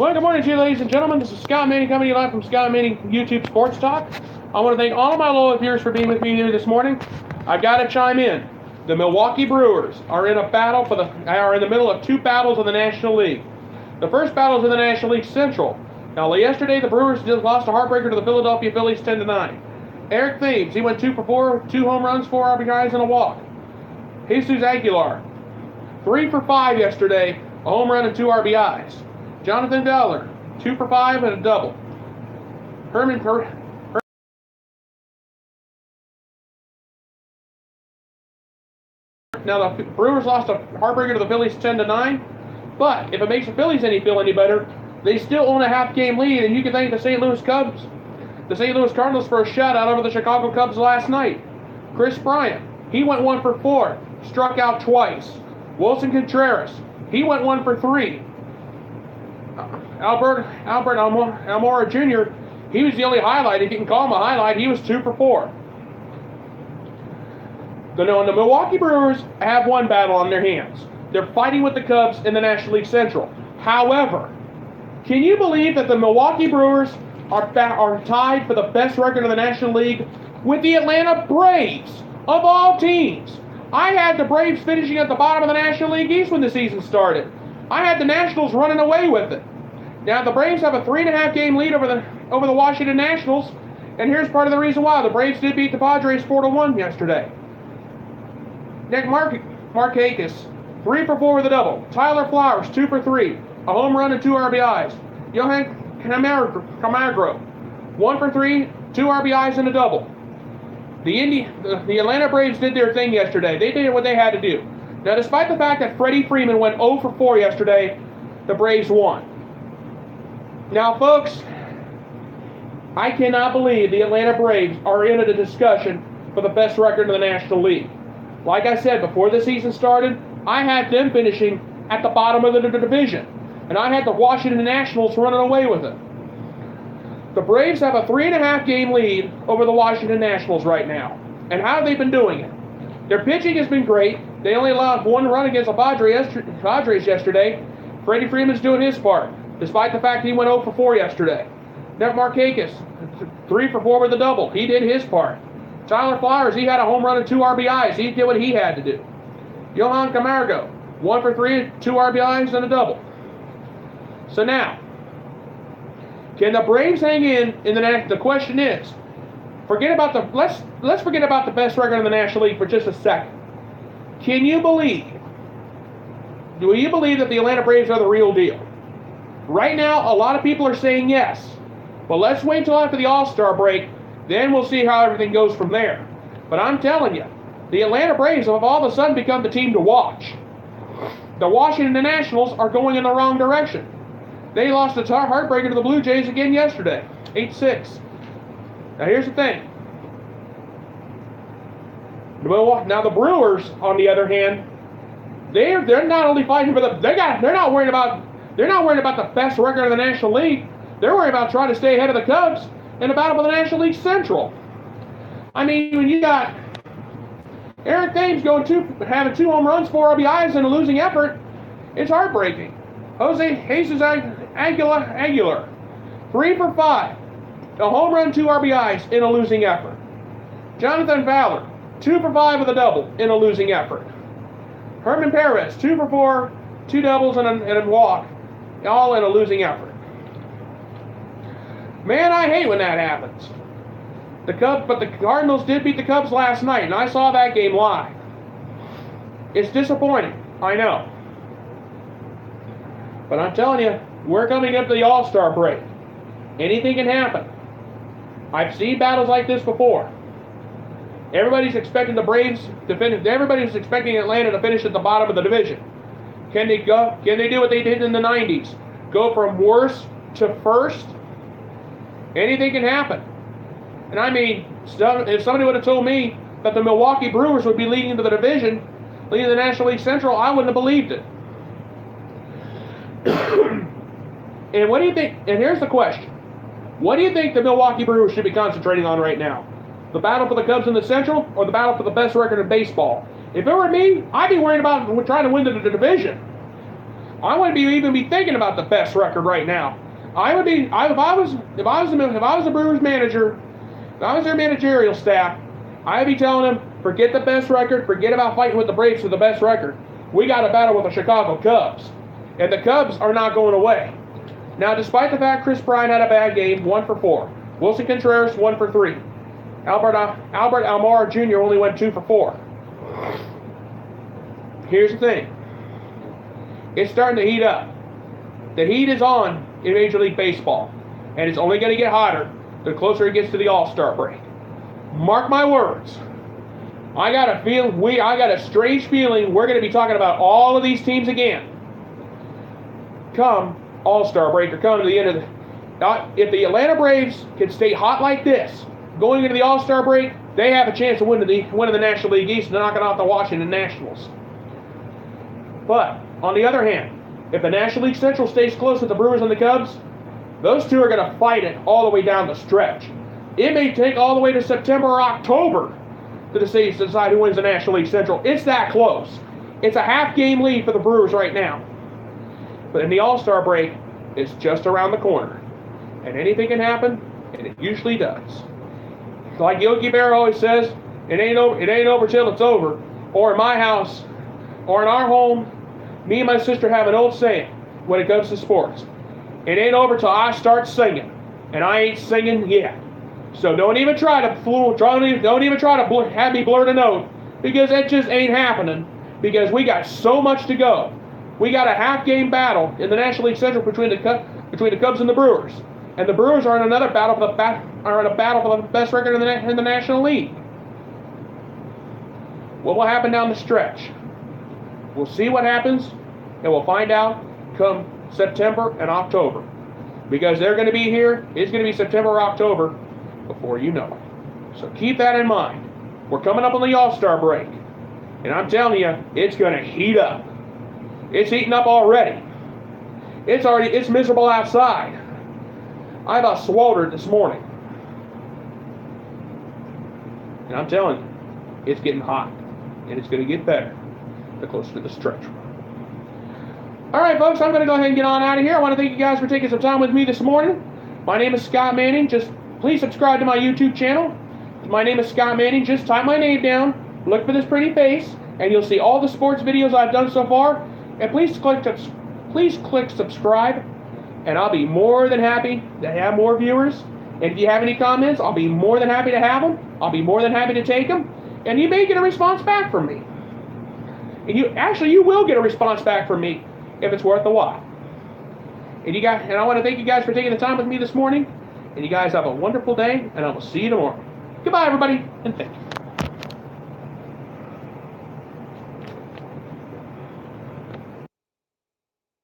Well, good morning to you, ladies and gentlemen. This is Scott Manning coming to you live from Scott Manning YouTube Sports Talk. I want to thank all of my loyal viewers for being with me here this morning. I've got to chime in. The Milwaukee Brewers are in the middle of two battles in the National League. The first battle is in the National League Central. Now, yesterday the Brewers lost a heartbreaker to the Philadelphia Phillies 10-9. Eric Thames, he went 2 for 4, 2 home runs, 4 RBIs, and a walk. Jesus Aguilar, 3 for 5 yesterday, a home run and 2 RBIs. Jonathan Dowler, 2 for 5 and a double. Now the Brewers lost a heartbreaker to the Phillies 10-9, but if it makes the Phillies feel any better, they still own a half-game lead, and you can thank the St. Louis Cardinals for a shutout over the Chicago Cubs last night. Chris Bryant, he went 1 for 4, struck out twice. Wilson Contreras, he went 1 for 3. Albert Almora Jr., he was the only highlight. If you can call him a highlight, he was 2 for 4. The Milwaukee Brewers have one battle on their hands. They're fighting with the Cubs in the National League Central. However, can you believe that the Milwaukee Brewers are tied for the best record in the National League with the Atlanta Braves, of all teams? I had the Braves finishing at the bottom of the National League East when the season started. I had the Nationals running away with it. Now, the Braves have a 3.5-game lead over the Washington Nationals, and here's part of the reason why. The Braves did beat the Padres 4-1 yesterday. Nick Markakis, 3 for 4 with a double. Tyler Flowers, 2 for 3, a home run and 2 RBIs. Johan Camargo, 1 for 3, 2 RBIs and a double. The Atlanta Braves did their thing yesterday. They did what they had to do. Now, despite the fact that Freddie Freeman went 0 for 4 yesterday, the Braves won. Now, folks, I cannot believe the Atlanta Braves are in a discussion for the best record in the National League. Like I said, before the season started, I had them finishing at the bottom of the division, and I had the Washington Nationals running away with it. The Braves have a 3.5-game lead over the Washington Nationals right now. And how have they been doing it? Their pitching has been great. They only allowed 1 run against the Padres yesterday. Freddie Freeman's doing his part, despite the fact he went 0 for 4 yesterday. Nick Markakis, 3 for 4 with a double. He did his part. Tyler Flowers, he had a home run and 2 RBIs. He did what he had to do. Johan Camargo, 1 for 3, 2 RBIs and a double. So now, can the Braves hang in the question is, let's forget about the best record in the National League for just a second. Do you believe that the Atlanta Braves are the real deal? Right now, a lot of people are saying yes. But let's wait till after the All-Star break, then we'll see how everything goes from there. But I'm telling you, the Atlanta Braves have all of a sudden become the team to watch. The Washington Nationals are going in the wrong direction. They lost a heartbreaker to the Blue Jays again yesterday, 8-6. Now here's the thing. Now the Brewers, on the other hand, they're not only fighting for they're not worried about the best record in the National League. They're worried about trying to stay ahead of the Cubs in the battle for the National League Central. I mean, when you got Eric Thames having 2 home runs, 4 RBIs in a losing effort, it's heartbreaking. Jesus Aguilar, 3 for 5, a home run, 2 RBIs in a losing effort. Jonathan Fowler, 2 for 5 with a double in a losing effort. Herman Perez, 2 for 4, 2 doubles and a walk, all in a losing effort. Man, I hate when that happens. But the Cardinals did beat the Cubs last night, and I saw that game live. It's disappointing, I know. But I'm telling you, we're coming up to the All-Star break. Anything can happen. I've seen battles like this before. Everybody's expecting the Braves to finish. Everybody's expecting Atlanta to finish at the bottom of the division. Can they do what they did in the 90s? Go from worst to first? Anything can happen. And I mean, if somebody would have told me that the Milwaukee Brewers would be leading the division, leading the National League Central, I wouldn't have believed it. And what do you think? And here's the question. What do you think the Milwaukee Brewers should be concentrating on right now? The battle for the Cubs in the Central or the battle for the best record in baseball? If it were me, I'd be worried about trying to win the division. I wouldn't even be thinking about the best record right now. I would be if I was the Brewers manager, if I was their managerial staff, I'd be telling them, forget the best record, forget about fighting with the Braves for the best record. We got to battle with the Chicago Cubs, and the Cubs are not going away. Now, despite the fact Chris Bryant had a bad game, 1 for 4. Wilson Contreras 1 for 3. Albert Almora Jr. only went 2 for 4. Here's the thing. It's starting to heat up. The heat is on in Major League Baseball, and it's only going to get hotter the closer it gets to the All-Star break. Mark my words. I got a strange feeling we're going to be talking about all of these teams again. Come All-Star break or come to the end of the... If the Atlanta Braves can stay hot like this, going into the All-Star break, they have a chance of winning the National League East and knocking off the Washington Nationals. But, on the other hand, if the National League Central stays close with the Brewers and the Cubs, those two are going to fight it all the way down the stretch. It may take all the way to September or October to decide who wins the National League Central. It's that close. It's a half-game lead for the Brewers right now. But in the All-Star break, it's just around the corner. And anything can happen, and it usually does. Like Yogi Berra always says, it ain't over till it's over. Or in my house, or in our home, me and my sister have an old saying when it comes to sports. It ain't over till I start singing. And I ain't singing yet. So don't even try to have me blurt a note, because it just ain't happening, because we got so much to go. We got a half-game battle in the National League Central between the Cubs and the Brewers. And the Brewers are in another battle for the best record in the National League. What will happen down the stretch? We'll see what happens, and we'll find out come September and October. Because they're going to be here, it's going to be September or October before you know it. So keep that in mind. We're coming up on the All-Star break. And I'm telling you, it's going to heat up. It's heating up already. It's miserable outside. I about sweltered this morning. And I'm telling you, it's getting hot. And it's going to get better the closer to the stretch. Alright, folks, I'm going to go ahead and get on out of here. I want to thank you guys for taking some time with me this morning. My name is Scott Manning. Just please subscribe to my YouTube channel. My name is Scott Manning. Just type my name down, look for this pretty face, and you'll see all the sports videos I've done so far. And please click subscribe, and I'll be more than happy to have more viewers. And if you have any comments, I'll be more than happy to have them. I'll be more than happy to take them. And you may get a response back from me. And you will get a response back from me if it's worth the while. And I want to thank you guys for taking the time with me this morning. And you guys have a wonderful day, and I will see you tomorrow. Goodbye, everybody, and thank you.